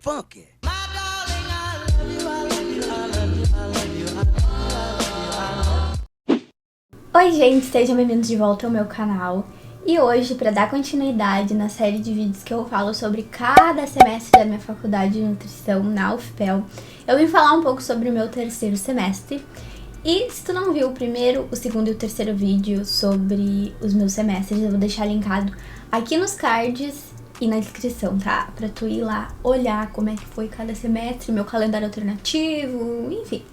funky. Oi gente, sejam bem-vindos de volta ao meu canal. E hoje, para dar continuidade na série de vídeos que eu falo sobre cada semestre da minha faculdade de nutrição na UFPEL, eu vim falar um pouco sobre o meu terceiro semestre. E se tu não viu o primeiro, o segundo e o terceiro vídeo sobre os meus semestres, eu vou deixar linkado aqui nos cards e na descrição, tá? Pra tu ir lá olhar como é que foi cada semestre, meu calendário alternativo, enfim.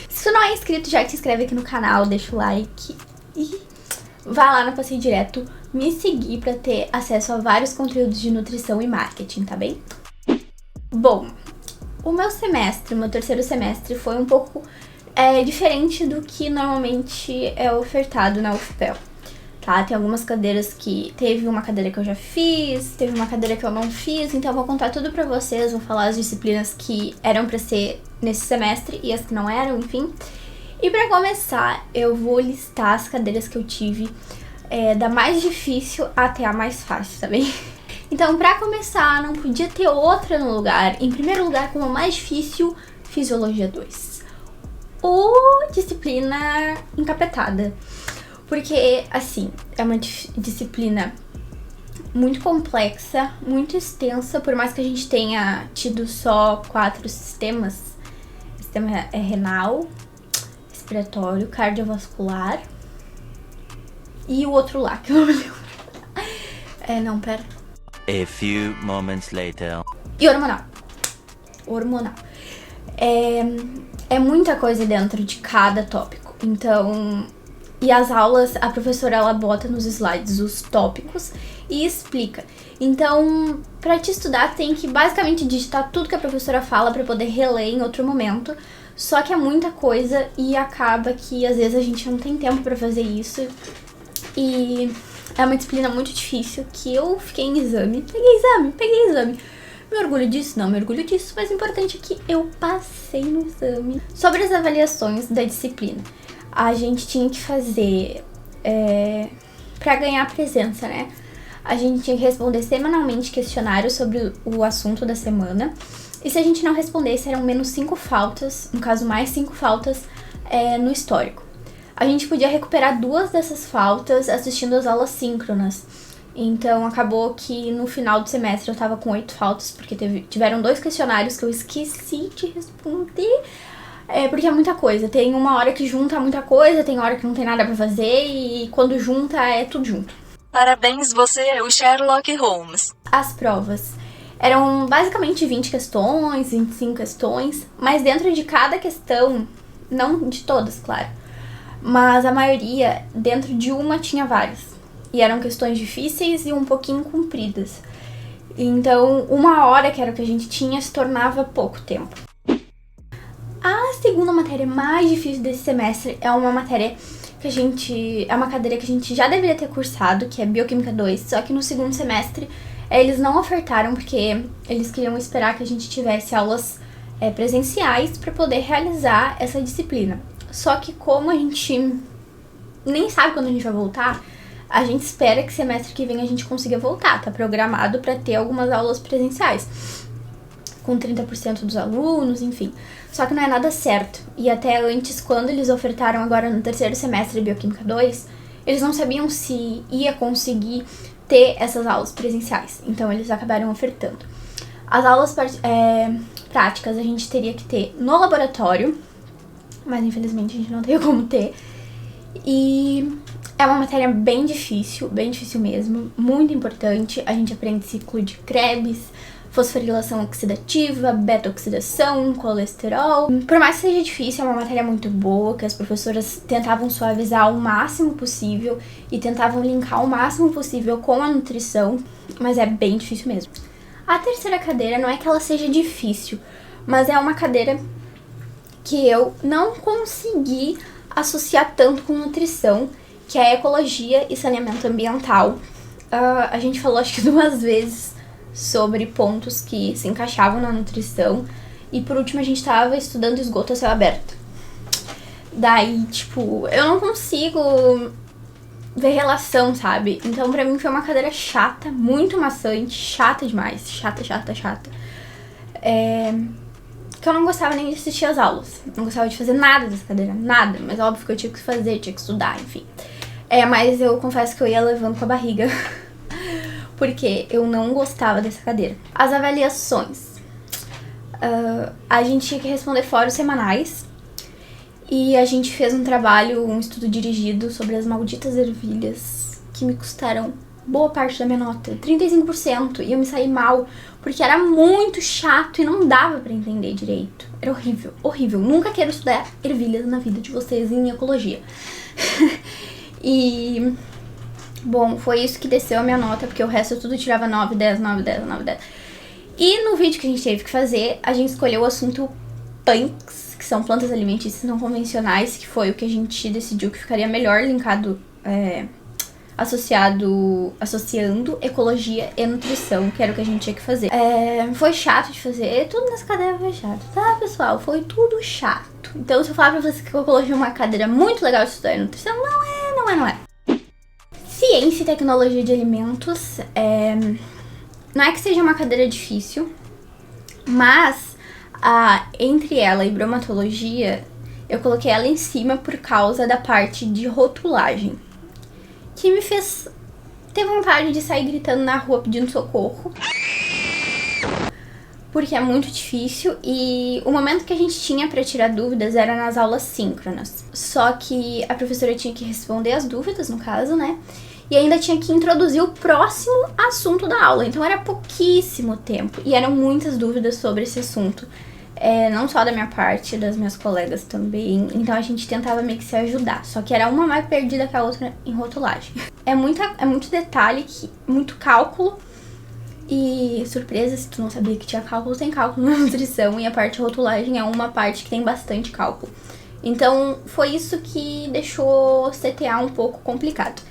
Se tu não é inscrito, já te inscreve aqui no canal, deixa o like e vai lá no Passeio Direto me seguir pra ter acesso a vários conteúdos de nutrição e marketing, tá bem? Bom, o meu terceiro semestre foi um pouco diferente do que normalmente é ofertado na UFPEL. Tá, tem algumas cadeiras que... Teve uma cadeira que eu já fiz, teve uma cadeira que eu não fiz, então eu vou contar tudo pra vocês, vou falar as disciplinas que eram pra ser nesse semestre e as que não eram, enfim. E pra começar, eu vou listar as cadeiras que eu tive, da mais difícil até a mais fácil, tá bem? Então, pra começar, não podia ter outra no lugar. Em primeiro lugar, como a mais difícil, Fisiologia 2. Ou disciplina encapetada. Porque, assim, é uma disciplina muito complexa, muito extensa, por mais que a gente tenha tido só 4 sistemas. O sistema é renal, respiratório, cardiovascular e o outro lá, que eu não me lembro. Não, pera. A few moments later. E hormonal. Hormonal. É muita coisa dentro de cada tópico, então... E as aulas, a professora, ela bota nos slides os tópicos e explica. Então, pra te estudar, tem que basicamente digitar tudo que a professora fala pra poder reler em outro momento. Só que é muita coisa e acaba que, às vezes, a gente não tem tempo pra fazer isso. E é uma disciplina muito difícil que eu fiquei em exame. Peguei exame. Me orgulho disso? Não me orgulho disso, mas o importante é que eu passei no exame. Sobre as avaliações da disciplina. A gente tinha que fazer, pra ganhar presença, né? A gente tinha que responder semanalmente questionários sobre o assunto da semana. E se a gente não respondesse, eram menos 5 faltas, no caso mais 5 faltas, no histórico. A gente podia recuperar 2 dessas faltas assistindo as aulas síncronas. Então acabou que no final do semestre eu tava com 8 faltas, porque tiveram 2 questionários que eu esqueci de responder. Porque é muita coisa, tem uma hora que junta muita coisa, tem hora que não tem nada pra fazer e quando junta é tudo junto. Parabéns, você é o Sherlock Holmes. As provas eram basicamente 20 questões, 25 questões, mas dentro de cada questão, não de todas, claro, mas a maioria, dentro de uma tinha várias. E eram questões difíceis e um pouquinho compridas. Então, 1 hora, que era o que a gente tinha, se tornava pouco tempo. A segunda matéria mais difícil desse semestre é uma matéria que é uma cadeira que a gente já deveria ter cursado, que é Bioquímica 2, só que no segundo semestre eles não ofertaram porque eles queriam esperar que a gente tivesse aulas presenciais para poder realizar essa disciplina. Só que como a gente nem sabe quando a gente vai voltar, a gente espera que semestre que vem a gente consiga voltar, tá programado para ter algumas aulas presenciais. Com 30% dos alunos, enfim. Só que não é nada certo. E até antes, quando eles ofertaram agora no terceiro semestre de Bioquímica 2, eles não sabiam se ia conseguir ter essas aulas presenciais. Então, eles acabaram ofertando. As aulas práticas a gente teria que ter no laboratório, mas infelizmente a gente não tem como ter. E é uma matéria bem difícil mesmo, muito importante. A gente aprende ciclo de Krebs, fosforilação oxidativa, beta-oxidação, colesterol. Por mais que seja difícil, é uma matéria muito boa, que as professoras tentavam suavizar o máximo possível e tentavam linkar o máximo possível com a nutrição, mas é bem difícil mesmo. A terceira cadeira não é que ela seja difícil, mas é uma cadeira que eu não consegui associar tanto com nutrição, que é ecologia e saneamento ambiental. A gente falou acho que 2 vezes sobre pontos que se encaixavam na nutrição. E por último a gente tava estudando esgoto a céu aberto. Daí, tipo, eu não consigo ver relação, sabe? Então pra mim foi uma cadeira chata, muito maçante, chata demais, chata. que eu não gostava nem de assistir as aulas. Não gostava de fazer nada dessa cadeira, nada. Mas óbvio que eu tinha que fazer, tinha que estudar, enfim. Mas eu confesso que eu ia levando com a barriga, porque eu não gostava dessa cadeira. As avaliações. A gente tinha que responder fóruns semanais. E a gente fez um trabalho, um estudo dirigido sobre as malditas ervilhas, que me custaram boa parte da minha nota, 35%, e eu me saí mal, porque era muito chato e não dava pra entender direito. Era horrível, horrível. Nunca quero estudar ervilhas na vida de vocês em ecologia. E, bom, foi isso que desceu a minha nota, porque o resto tudo tirava 9, 10, 9, 10, 9, 10. E no vídeo que a gente teve que fazer, a gente escolheu o assunto punks, que são plantas alimentícias não convencionais, que foi o que a gente decidiu que ficaria melhor linkado, associando ecologia e nutrição, que era o que a gente tinha que fazer. Foi chato de fazer, tudo nessa cadeira foi chato, tá, pessoal? Foi tudo chato. Então, se eu falar pra vocês que ecologia é uma cadeira muito legal de estudar, e nutrição, não é. Ciência e tecnologia de alimentos, não é que seja uma cadeira difícil, mas entre ela e bromatologia, eu coloquei ela em cima por causa da parte de rotulagem, que me fez ter vontade de sair gritando na rua pedindo socorro, porque é muito difícil e o momento que a gente tinha pra tirar dúvidas era nas aulas síncronas. Só que a professora tinha que responder as dúvidas, no caso, né? E ainda tinha que introduzir o próximo assunto da aula, então era pouquíssimo tempo e eram muitas dúvidas sobre esse assunto. Não só da minha parte, das minhas colegas também. Então a gente tentava meio que se ajudar. Só que era uma mais perdida que a outra em rotulagem. É muito detalhe, muito cálculo. E surpresa, se tu não sabia que tinha cálculo, tem cálculo na nutrição. E a parte de rotulagem é uma parte que tem bastante cálculo. Então foi isso que deixou CTA um pouco complicado.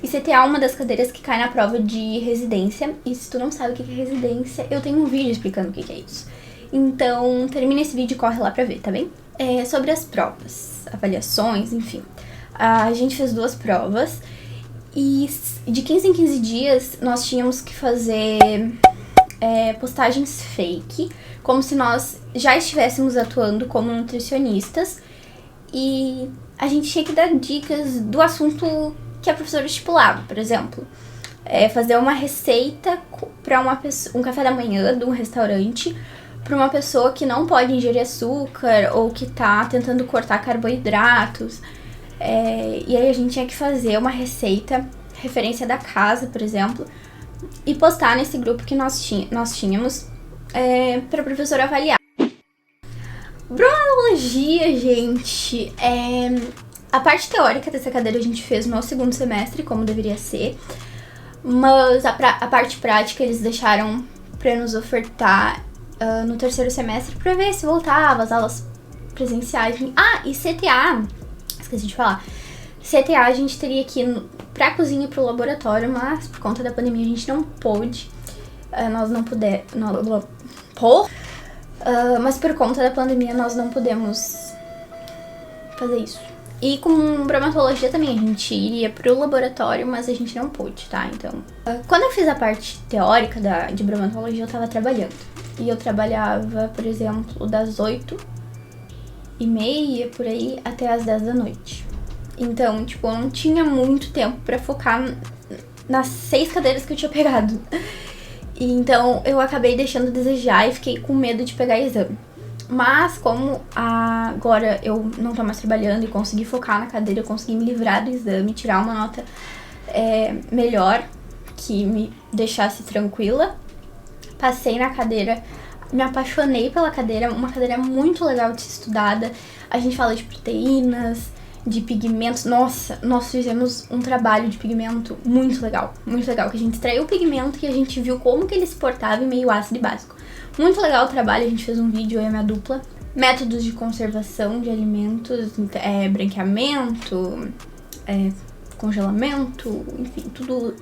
E CTA é uma das cadeiras que cai na prova de residência. E se tu não sabe o que é residência, eu tenho um vídeo explicando o que é isso. Então, termina esse vídeo e corre lá pra ver, tá bem? Sobre as provas, avaliações, enfim. A gente fez 2 provas e de 15 em 15 dias nós tínhamos que fazer postagens fake, como se nós já estivéssemos atuando como nutricionistas. E a gente tinha que dar dicas do assunto que a professora estipulava, por exemplo. Fazer uma receita para um café da manhã de um restaurante para uma pessoa que não pode ingerir açúcar ou que tá tentando cortar carboidratos. E aí a gente tinha que fazer uma receita, referência da casa, por exemplo, e postar nesse grupo que nós tínhamos para a professora avaliar. Bromatologia, gente, a parte teórica dessa cadeira a gente fez no 2º semestre, como deveria ser, mas a parte prática eles deixaram para nos ofertar no 3º semestre pra ver se voltava as aulas presenciais. E CTA, esqueci de falar. CTA a gente teria que ir pra cozinha e pro laboratório, mas por conta da pandemia a gente não pôde. Mas por conta da pandemia nós não podemos fazer isso. E com bromatologia também, a gente iria pro laboratório, mas a gente não pôde, tá? Então, quando eu fiz a parte teórica de bromatologia, eu tava trabalhando. E eu trabalhava, por exemplo, das 8h30, por aí, até as 10 da noite. Então, tipo, eu não tinha muito tempo pra focar nas 6 cadeiras que eu tinha pegado. E então, eu acabei deixando a desejar e fiquei com medo de pegar exame. Mas, como agora eu não tô mais trabalhando e consegui focar na cadeira, eu consegui me livrar do exame, tirar uma nota melhor, que me deixasse tranquila. Passei na cadeira, me apaixonei pela cadeira, uma cadeira muito legal de ser estudada. A gente fala de proteínas, de pigmentos. Nossa, nós fizemos um trabalho de pigmento muito legal, que a gente extraiu o pigmento e a gente viu como que ele se portava em meio ácido e básico. Muito legal o trabalho, a gente fez um vídeo, eu e a minha dupla. Métodos de conservação de alimentos, branqueamento, congelamento, enfim,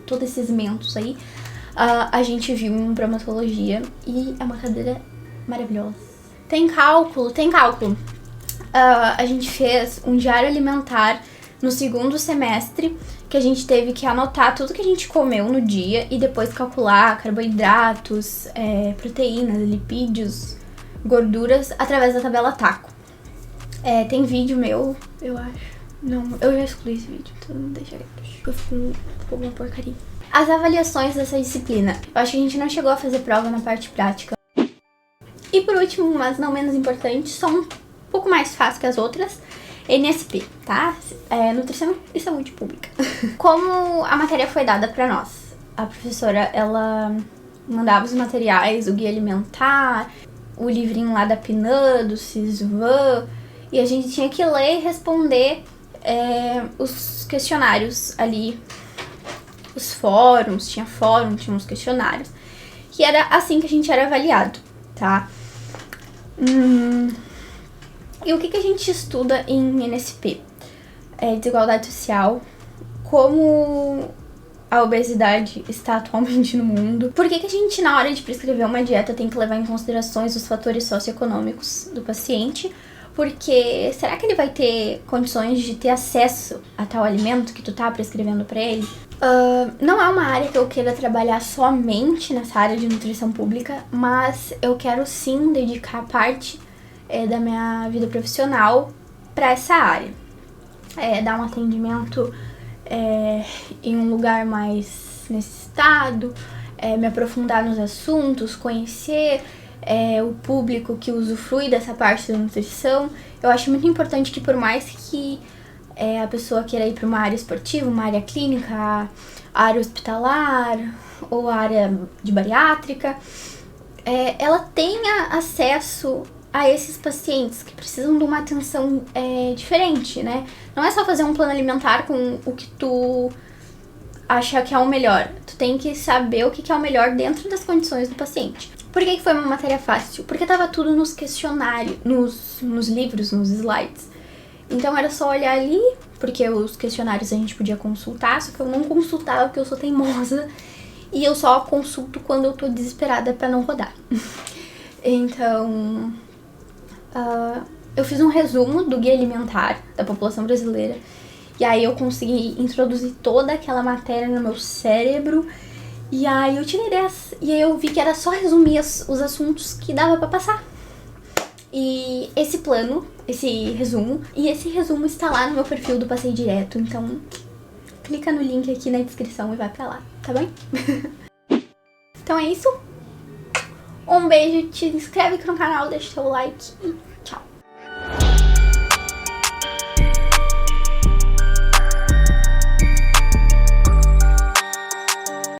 todos esses mentos aí. A gente viu em bromatologia e é uma cadeira maravilhosa. Tem cálculo. A gente fez um diário alimentar no 2º semestre, que a gente teve que anotar tudo que a gente comeu no dia e depois calcular carboidratos, proteínas, lipídios, gorduras através da tabela TACO. Tem vídeo meu, eu acho. Não, eu já excluí esse vídeo, então deixa aí. Eu fico com uma porcaria. As avaliações dessa disciplina. Eu acho que a gente não chegou a fazer prova na parte prática. E por último, mas não menos importante, só um pouco mais fácil que as outras, NSP, tá? Nutrição e Saúde Pública. Como a matéria foi dada pra nós? A professora, ela mandava os materiais, o guia alimentar, o livrinho lá da PNAD, do Sisvan, e a gente tinha que ler e responder os questionários ali, os fóruns, tinha uns questionários, e era assim que a gente era avaliado, tá? E o que a gente estuda em NSP? Desigualdade social, como a obesidade está atualmente no mundo. Por que a gente, na hora de prescrever uma dieta, tem que levar em considerações os fatores socioeconômicos do paciente? Porque será que ele vai ter condições de ter acesso a tal alimento que tu tá prescrevendo pra ele? Não é uma área que eu queira trabalhar somente nessa área de nutrição pública, mas eu quero sim dedicar parte da minha vida profissional para essa área. Dar um atendimento em um lugar mais necessitado, me aprofundar nos assuntos, conhecer o público que usufrui dessa parte da nutrição. Eu acho muito importante que, por mais que a pessoa queira ir para uma área esportiva, uma área clínica, a área hospitalar ou a área de bariátrica, ela tenha acesso a esses pacientes que precisam de uma atenção diferente, né? Não é só fazer um plano alimentar com o que tu acha que é o melhor. Tu tem que saber o que é o melhor dentro das condições do paciente. Por que foi uma matéria fácil? Porque tava tudo nos questionários, nos livros, nos slides. Então era só olhar ali, porque os questionários a gente podia consultar, só que eu não consultava porque eu sou teimosa e eu só consulto quando eu tô desesperada pra não rodar. Então, eu fiz um resumo do guia alimentar da população brasileira e aí eu consegui introduzir toda aquela matéria no meu cérebro. E aí eu tirei 10. E aí eu vi que era só resumir os assuntos que dava pra passar. E esse resumo está lá no meu perfil do Passei Direto. Então, clica no link aqui na descrição e vai pra lá, tá bem? Então é isso. Um beijo, te inscreve aqui no canal, deixa seu like e